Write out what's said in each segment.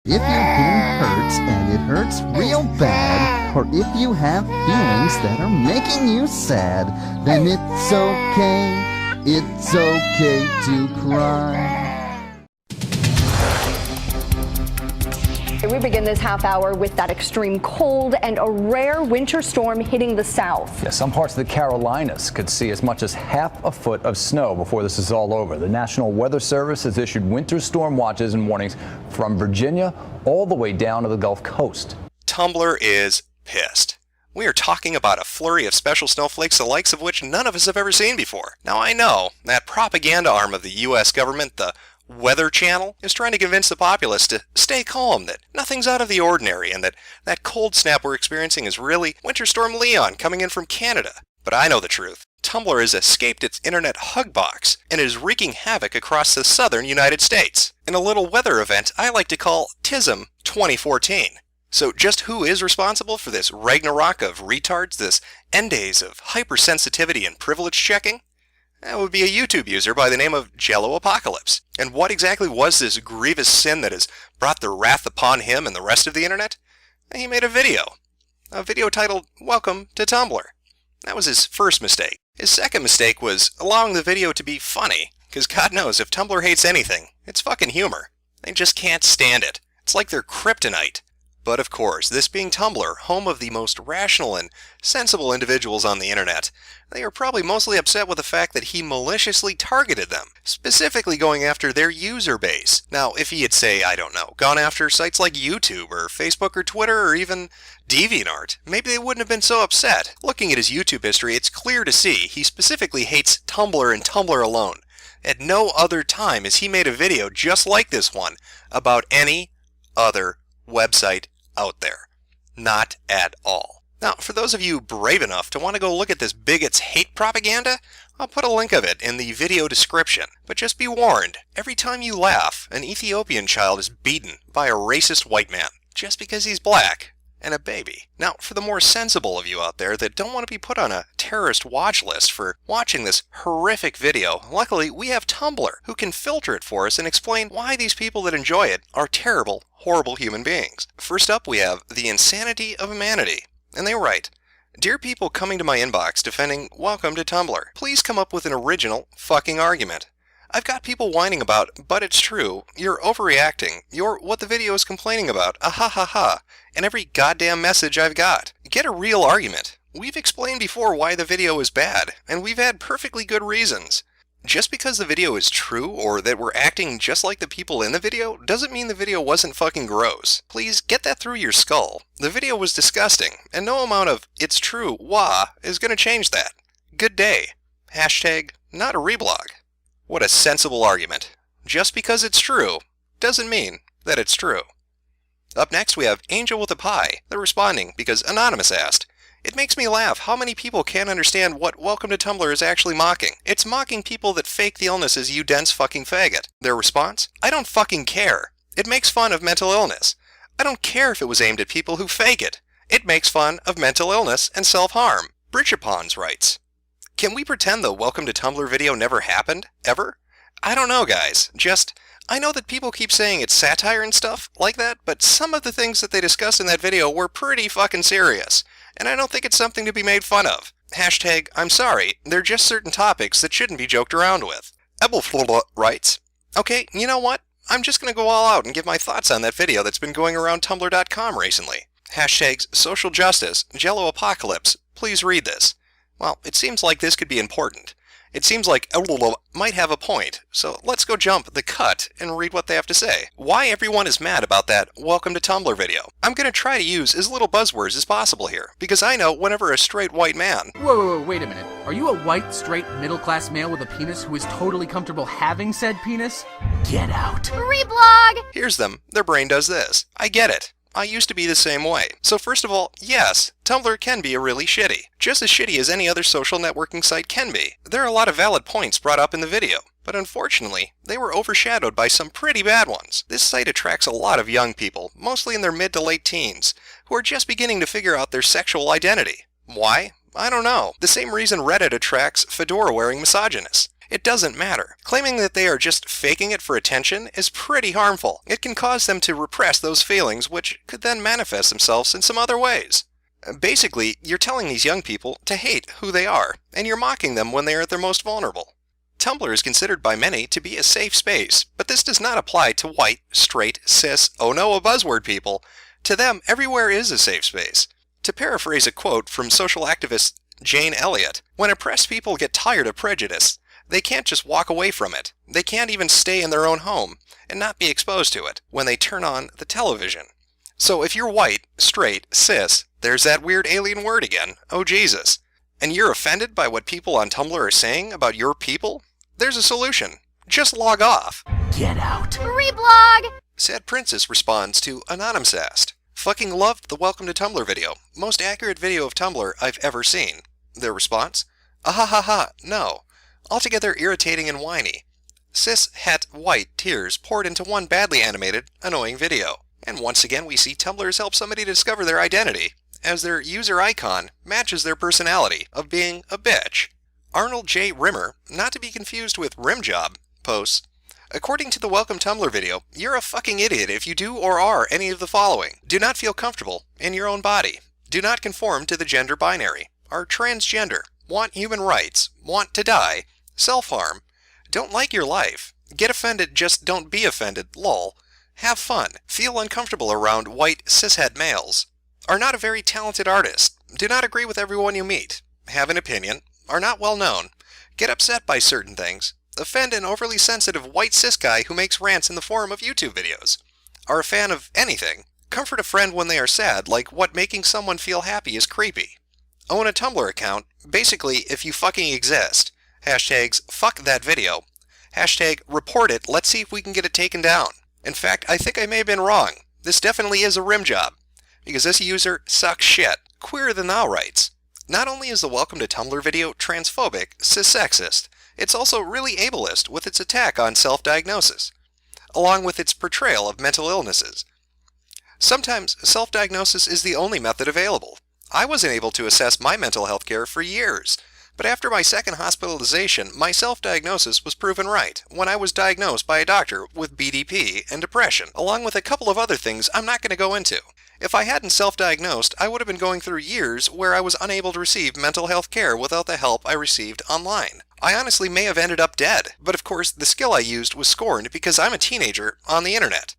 If you've been hurt and it hurts real bad, or if you have feelings that are making you sad, then it's okay to cry. We begin this half hour with that extreme cold and a rare winter storm hitting the south. Yeah, some parts of the Carolinas could see as much as half a foot of snow before this is all over. The National Weather Service has issued winter storm watches and warnings from Virginia all the way down to the Gulf Coast. Tumblr is pissed. We are talking about a flurry of special snowflakes, the likes of which none of us have ever seen before. Now I know that propaganda arm of the U.S. government, the Weather Channel, is trying to convince the populace to stay calm, that nothing's out of the ordinary, and that cold snap we're experiencing is really Winter Storm Leon coming in from Canada. But I know the truth. Tumblr has escaped its internet Hugbox and is wreaking havoc across the southern United States in a little weather event I like to call TISM 2014. So just who is responsible for this Ragnarok of retards, this end days of hypersensitivity and privilege checking? That would be a YouTube user by the name of Jello Apocalypse. And what exactly was this grievous sin that has brought the wrath upon him and the rest of the internet? He made a video titled Welcome to Tumblr. That was his first mistake. His second mistake was allowing the video to be funny, because God knows if Tumblr hates anything, it's fucking humor. They just can't stand it. It's like they're kryptonite. But of course, this being Tumblr, home of the most rational and sensible individuals on the internet, they are probably mostly upset with the fact that he maliciously targeted them, specifically going after their user base. Now, if he had, say, I don't know, gone after sites like YouTube or Facebook or Twitter or even DeviantArt, maybe they wouldn't have been so upset. Looking at his YouTube history, it's clear to see he specifically hates Tumblr and Tumblr alone. At no other time has he made a video just like this one about any other website out there. Not at all. Now, for those of you brave enough to want to go look at this bigot's hate propaganda, I'll put a link of it in the video description. But just be warned, every time you laugh, an Ethiopian child is beaten by a racist white man, just because he's black and a baby. Now, for the more sensible of you out there that don't want to be put on a terrorist watch list for watching this horrific video, luckily we have Tumblr, who can filter it for us and explain why these people that enjoy it are terrible, horrible human beings. First up, we have the insanity of humanity. And they write, "Dear people coming to my inbox defending Welcome to Tumblr, please come up with an original fucking argument. I've got people whining about, but it's true, you're overreacting, you're what the video is complaining about, ha ha ha, and every goddamn message I've got. Get a real argument. We've explained before why the video is bad, and we've had perfectly good reasons. Just because the video is true, or that we're acting just like the people in the video, doesn't mean the video wasn't fucking gross. Please get that through your skull. The video was disgusting, and no amount of it's true, wah, is gonna change that. Good day. Hashtag not a reblog." What a sensible argument. Just because it's true doesn't mean that it's true. Up next we have Angel with a Pie. They're responding because Anonymous asked, "It makes me laugh how many people can't understand what Welcome to Tumblr is actually mocking. It's mocking people that fake the illnesses, you dense fucking faggot." Their response? "I don't fucking care. It makes fun of mental illness. I don't care if it was aimed at people who fake it. It makes fun of mental illness and self-harm." Bridgepons writes, "Can we pretend the Welcome to Tumblr video never happened? Ever? I don't know, guys. I know that people keep saying it's satire and stuff like that, but some of the things that they discussed in that video were pretty fucking serious, and I don't think it's something to be made fun of. Hashtag, I'm sorry, they're just certain topics that shouldn't be joked around with." Ebelflula writes, "Okay, you know what? I'm just gonna go all out and give my thoughts on that video that's been going around Tumblr.com recently. Hashtags social justice, Jello Apocalypse, please read this. Well, it seems like this could be important. It seems like might have a point, so let's go jump the cut and read what they have to say. Why everyone is mad about that Welcome to Tumblr video. I'm going to try to use as little buzzwords as possible here, because I know whenever a straight white man..." Whoa, wait a minute. Are you a white, straight, middle-class male with a penis who is totally comfortable having said penis? Get out. Reblog! Here's them. Their brain does this. I get it. I used to be the same way. So first of all, yes, Tumblr can be really shitty. Just as shitty as any other social networking site can be. There are a lot of valid points brought up in the video, but unfortunately, they were overshadowed by some pretty bad ones. This site attracts a lot of young people, mostly in their mid to late teens, who are just beginning to figure out their sexual identity. Why? I don't know. The same reason Reddit attracts fedora-wearing misogynists. It doesn't matter. Claiming that they are just faking it for attention is pretty harmful. It can cause them to repress those feelings, which could then manifest themselves in some other ways. Basically, you're telling these young people to hate who they are, and you're mocking them when they are at their most vulnerable. Tumblr is considered by many to be a safe space, but this does not apply to white, straight, cis, oh no, a buzzword people. To them, everywhere is a safe space. To paraphrase a quote from social activist Jane Elliott, when oppressed people get tired of prejudice, they can't just walk away from it. They can't even stay in their own home and not be exposed to it when they turn on the television. So if you're white, straight, cis, there's that weird alien word again, oh Jesus, and you're offended by what people on Tumblr are saying about your people, there's a solution. Just log off. Get out. Reblog! Sad Princess responds to Anonymous asked, "Fucking loved the Welcome to Tumblr video. Most accurate video of Tumblr I've ever seen." Their response, "Ahahaha, no. Altogether irritating and whiny. Cis, het, white tears poured into one badly animated, annoying video." And once again we see Tumblr's help somebody discover their identity, as their user icon matches their personality of being a bitch. Arnold J. Rimmer, not to be confused with Rimjob, posts, "According to the Welcome Tumblr video, you're a fucking idiot if you do or are any of the following. Do not feel comfortable in your own body. Do not conform to the gender binary. Are transgender. Want human rights. Want to die. Self-harm. Don't like your life. Get offended, just don't be offended, lol. Have fun. Feel uncomfortable around white cishet males. Are not a very talented artist. Do not agree with everyone you meet. Have an opinion. Are not well known. Get upset by certain things. Offend an overly sensitive white cis guy who makes rants in the form of YouTube videos. Are a fan of anything. Comfort a friend when they are sad, like what making someone feel happy is creepy. Own a Tumblr account. Basically, if you fucking exist. Hashtags, fuck that video. Hashtag, report it, let's see if we can get it taken down. In fact, I think I may have been wrong. This definitely is a rim job. Because this user sucks shit. Queerer than thou writes. Not only is the Welcome to Tumblr video transphobic, cis-sexist, it's also really ableist with its attack on self-diagnosis, along with its portrayal of mental illnesses. Sometimes self-diagnosis is the only method available. I wasn't able to assess my mental health care for years, but after my second hospitalization, my self-diagnosis was proven right when I was diagnosed by a doctor with BDP and depression, along with a couple of other things I'm not going to go into. If I hadn't self-diagnosed, I would have been going through years where I was unable to receive mental health care without the help I received online. I honestly may have ended up dead, but of course the skill I used was scorned because I'm a teenager on the internet.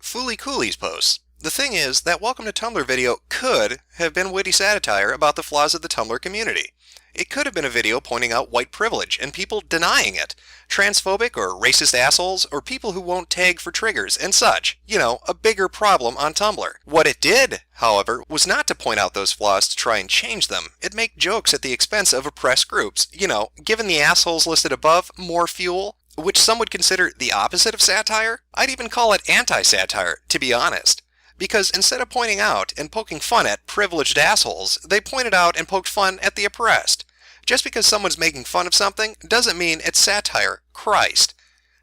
Fooly Coolies posts, "The thing is, that Welcome to Tumblr video could have been witty satire about the flaws of the Tumblr community. It could have been a video pointing out white privilege and people denying it, transphobic or racist assholes, or people who won't tag for triggers and such. You know, a bigger problem on Tumblr. What it did, however, was not to point out those flaws to try and change them. It made jokes at the expense of oppressed groups. You know, giving the assholes listed above more fuel, which some would consider the opposite of satire. I'd even call it anti-satire, to be honest. Because instead of pointing out and poking fun at privileged assholes, they pointed out and poked fun at the oppressed. Just because someone's making fun of something doesn't mean it's satire. Christ.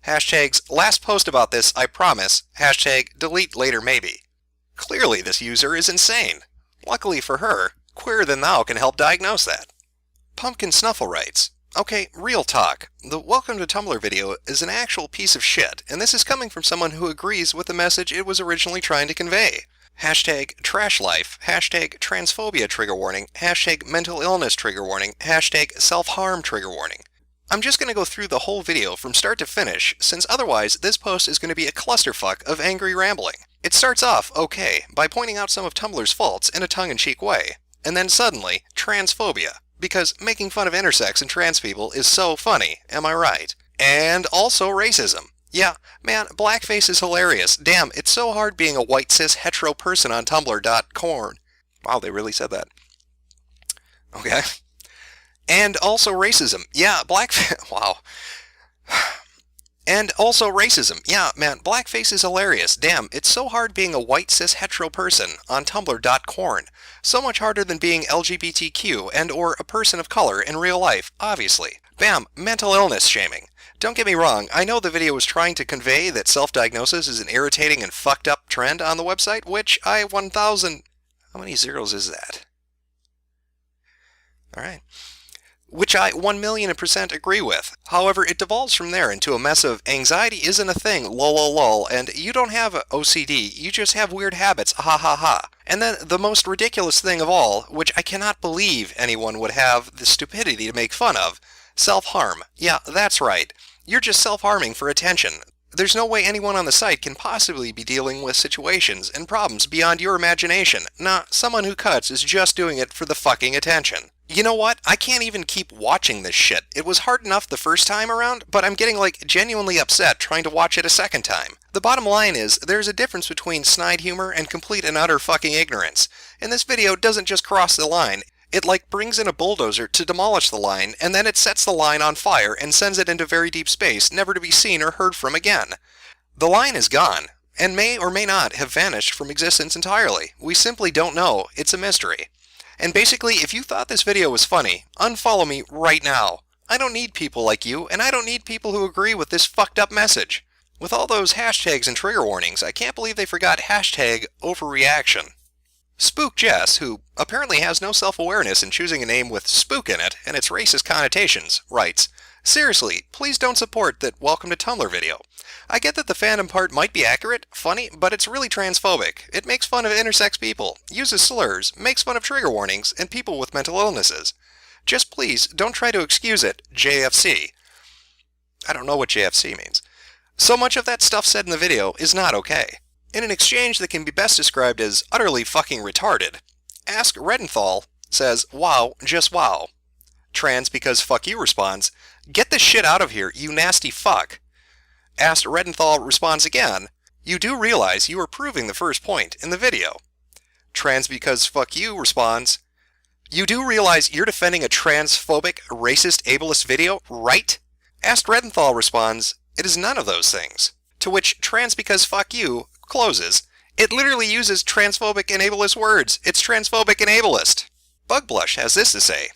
Hashtags, last post about this, I promise. Hashtag, delete later maybe. Clearly this user is insane. Luckily for her, Queerer Than Thou can help diagnose that. Pumpkin Snuffle writes, "Okay, real talk. The Welcome to Tumblr video is an actual piece of shit, and this is coming from someone who agrees with the message it was originally trying to convey. Hashtag trash life, hashtag transphobia trigger warning, hashtag mental illness trigger warning, hashtag self-harm trigger warning. I'm just going to go through the whole video from start to finish, since otherwise this post is going to be a clusterfuck of angry rambling. It starts off okay by pointing out some of Tumblr's faults in a tongue-in-cheek way, and then suddenly, transphobia, because making fun of intersex and trans people is so funny, am I right? And also racism. Yeah, man, blackface is hilarious. Damn, it's so hard being a white cis hetero person on Tumblr.com. Wow, they really said that. Okay. And also racism. Yeah, blackface. Wow. And also racism. Yeah, man, blackface is hilarious. Damn, it's so hard being a white cis hetero person on Tumblr.com. So much harder than being LGBTQ and or a person of color in real life, obviously. Bam, mental illness shaming. Don't get me wrong, I know the video was trying to convey that self-diagnosis is an irritating and fucked up trend on the website, which I 1,000... How many zeros is that? Alright. which I 1,000,000% agree with. However, it devolves from there into a mess of anxiety isn't a thing, lol lol lol, and you don't have OCD, you just have weird habits, ha ha ha. And then the most ridiculous thing of all, which I cannot believe anyone would have the stupidity to make fun of, self-harm. Yeah, that's right. You're just self-harming for attention. There's no way anyone on the site can possibly be dealing with situations and problems beyond your imagination. Nah, someone who cuts is just doing it for the fucking attention. You know what? I can't even keep watching this shit. It was hard enough the first time around, but I'm getting genuinely upset trying to watch it a second time. The bottom line is, there's a difference between snide humor and complete and utter fucking ignorance. And this video doesn't just cross the line. It brings in a bulldozer to demolish the line, and then it sets the line on fire and sends it into very deep space, never to be seen or heard from again. The line is gone, and may or may not have vanished from existence entirely. We simply don't know. It's a mystery. And basically, if you thought this video was funny, unfollow me right now. I don't need people like you, and I don't need people who agree with this fucked up message. With all those hashtags and trigger warnings, I can't believe they forgot hashtag overreaction. Spook Jess, who apparently has no self-awareness in choosing a name with spook in it and its racist connotations, writes, "Seriously, please don't support that Welcome to Tumblr video. I get that the fandom part might be accurate, funny, but it's really transphobic. It makes fun of intersex people, uses slurs, makes fun of trigger warnings, and people with mental illnesses. Just please don't try to excuse it, JFC." I don't know what JFC means. So much of that stuff said in the video is not okay. In an exchange that can be best described as utterly fucking retarded, Ask Redenthal says, "Wow, just wow." Trans because fuck you responds, "Get this shit out of here, you nasty fuck." Asked Redenthal responds again, "You do realize you are proving the first point in the video." Trans because fuck you responds, "You do realize you're defending a transphobic, racist, ableist video, right?" Asked Redenthal responds, "It is none of those things." To which Trans because fuck you closes, "It literally uses transphobic and ableist words. It's transphobic and ableist." Bugblush has this to say,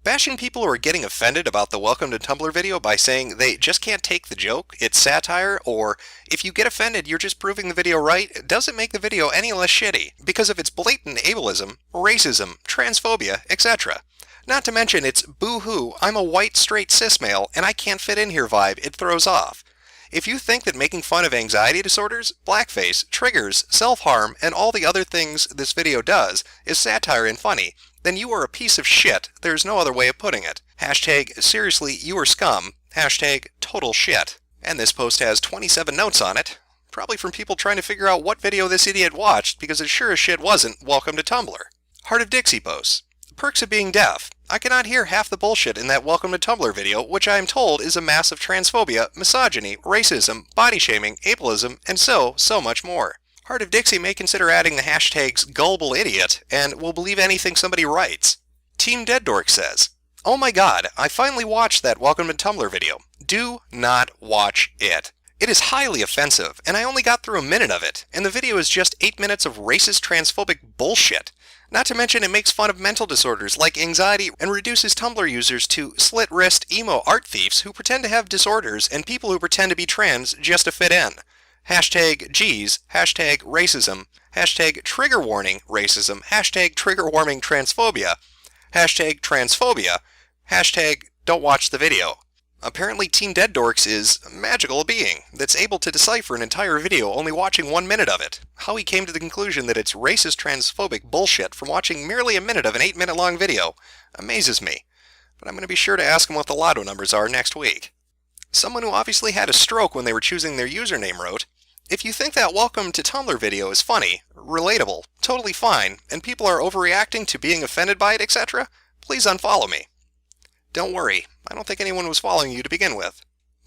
"Bashing people who are getting offended about the Welcome to Tumblr video by saying they just can't take the joke, it's satire, or if you get offended you're just proving the video right, doesn't make the video any less shitty because of its blatant ableism, racism, transphobia, etc. Not to mention its boo-hoo, I'm a white straight cis male and I can't fit in here vibe it throws off. If you think that making fun of anxiety disorders, blackface, triggers, self-harm, and all the other things this video does is satire and funny, then you are a piece of shit. There's no other way of putting it. Hashtag seriously you are scum. Hashtag total shit." And this post has 27 notes on it, probably from people trying to figure out what video this idiot watched, because it sure as shit wasn't Welcome to Tumblr. Heart of Dixie posts, "Perks of being deaf. I cannot hear half the bullshit in that Welcome to Tumblr video, which I am told is a mass of transphobia, misogyny, racism, body shaming, ableism, and so much more. Heart of Dixie may consider adding the hashtags gullible idiot and will believe anything somebody writes." Team Dead Dork says, "Oh my god, I finally watched that Welcome to Tumblr video. Do not watch it. It is highly offensive, and I only got through a minute of it, and the video is just 8 minutes of racist transphobic bullshit. Not to mention it makes fun of mental disorders like anxiety and reduces Tumblr users to slit-wrist emo art thieves who pretend to have disorders and people who pretend to be trans just to fit in. Hashtag G's, hashtag racism, hashtag trigger warning racism, hashtag trigger warning transphobia, hashtag transphobia, hashtag don't watch the video." Apparently Team Dead Dorks is a magical being that's able to decipher an entire video only watching 1 minute of it. How he came to the conclusion that it's racist transphobic bullshit from watching merely a minute of an 8-minute long video amazes me. But I'm going to be sure to ask him what the lotto numbers are next week. Someone who obviously had a stroke when they were choosing their username wrote, "If you think that Welcome to Tumblr video is funny, relatable, totally fine, and people are overreacting to being offended by it, etc., please unfollow me." Don't worry, I don't think anyone was following you to begin with.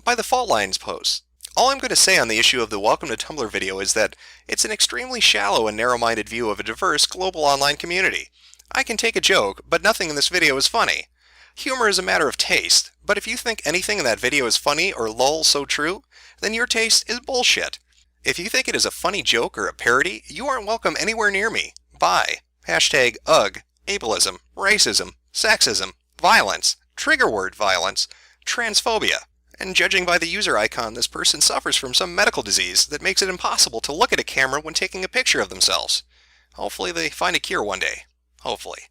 By the Fault Lines posts, all I'm going to say on the issue of the Welcome to Tumblr video is that it's an extremely shallow and narrow-minded view of a diverse global online community. I can take a joke, but nothing in this video is funny. Humor is a matter of taste, but if you think anything in that video is funny or lol so true, then your taste is bullshit. If you think it is a funny joke or a parody, you aren't welcome anywhere near me. Bye. Hashtag ugh, ableism, racism, sexism, violence, trigger word violence, transphobia. And judging by the user icon, this person suffers from some medical disease that makes it impossible to look at a camera when taking a picture of themselves. Hopefully they find a cure one day. Hopefully.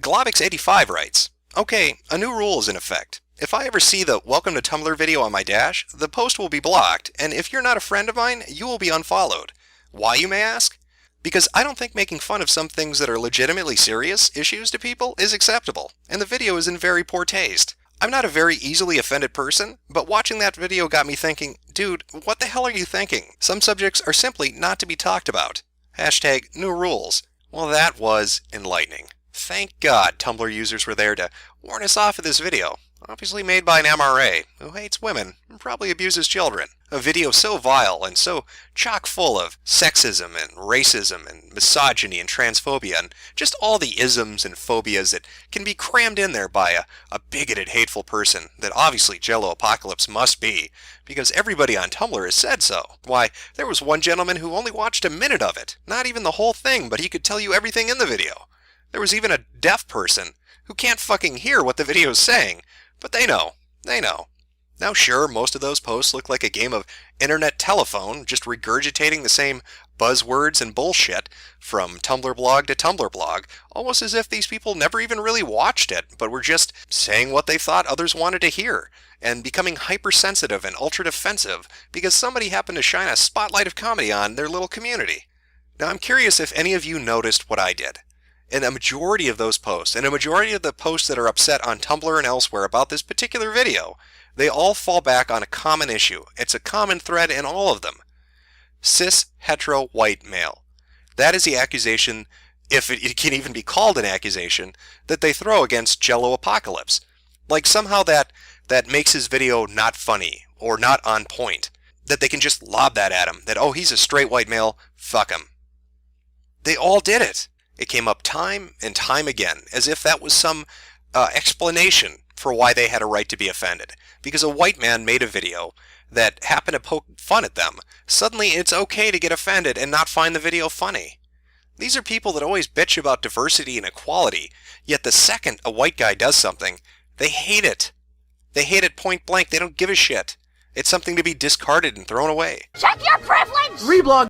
Globix85 writes, Okay, a new rule is in effect. If I ever see the Welcome to Tumblr video on my dash, the post will be blocked, and if you're not a friend of mine, you will be unfollowed. Why, you may ask? Because I don't think making fun of some things that are legitimately serious issues to people is acceptable, and the video is in very poor taste. I'm not a very easily offended person, but watching that video got me thinking, dude, what the hell are you thinking? Some subjects are simply not to be talked about. Hashtag new rules. Well, that was enlightening. Thank God Tumblr users were there to warn us off of this video. Obviously made by an MRA who hates women and probably abuses children. A video so vile and so chock full of sexism and racism and misogyny and transphobia and just all the isms and phobias that can be crammed in there by a bigoted, hateful person that obviously Jello Apocalypse must be, because everybody on Tumblr has said so. Why, there was one gentleman who only watched a minute of it, not even the whole thing, but he could tell you everything in the video. There was even a deaf person who can't fucking hear what the video is saying, but they know. They know. Now sure, most of those posts look like a game of internet telephone, just regurgitating the same buzzwords and bullshit from Tumblr blog to Tumblr blog, almost as if these people never even really watched it, but were just saying what they thought others wanted to hear, and becoming hypersensitive and ultra-defensive because somebody happened to shine a spotlight of comedy on their little community. Now I'm curious if any of you noticed what I did. In a majority of those posts, and a majority of the posts that are upset on Tumblr and elsewhere about this particular video, they all fall back on a common issue. It's a common thread in all of them. Cis, hetero, white, male. That is the accusation, if it can even be called an accusation, that they throw against Jello Apocalypse. Like somehow that makes his video not funny, or not on point. That they can just lob that at him, that, oh, he's a straight white male, fuck him. They all did it. It came up time and time again, as if that was some explanation for why they had a right to be offended. Because a white man made a video that happened to poke fun at them. Suddenly it's okay to get offended and not find the video funny. These are people that always bitch about diversity and equality, yet the second a white guy does something, they hate it. They hate it point blank. They don't give a shit. It's something to be discarded and thrown away. Check your privilege! Reblog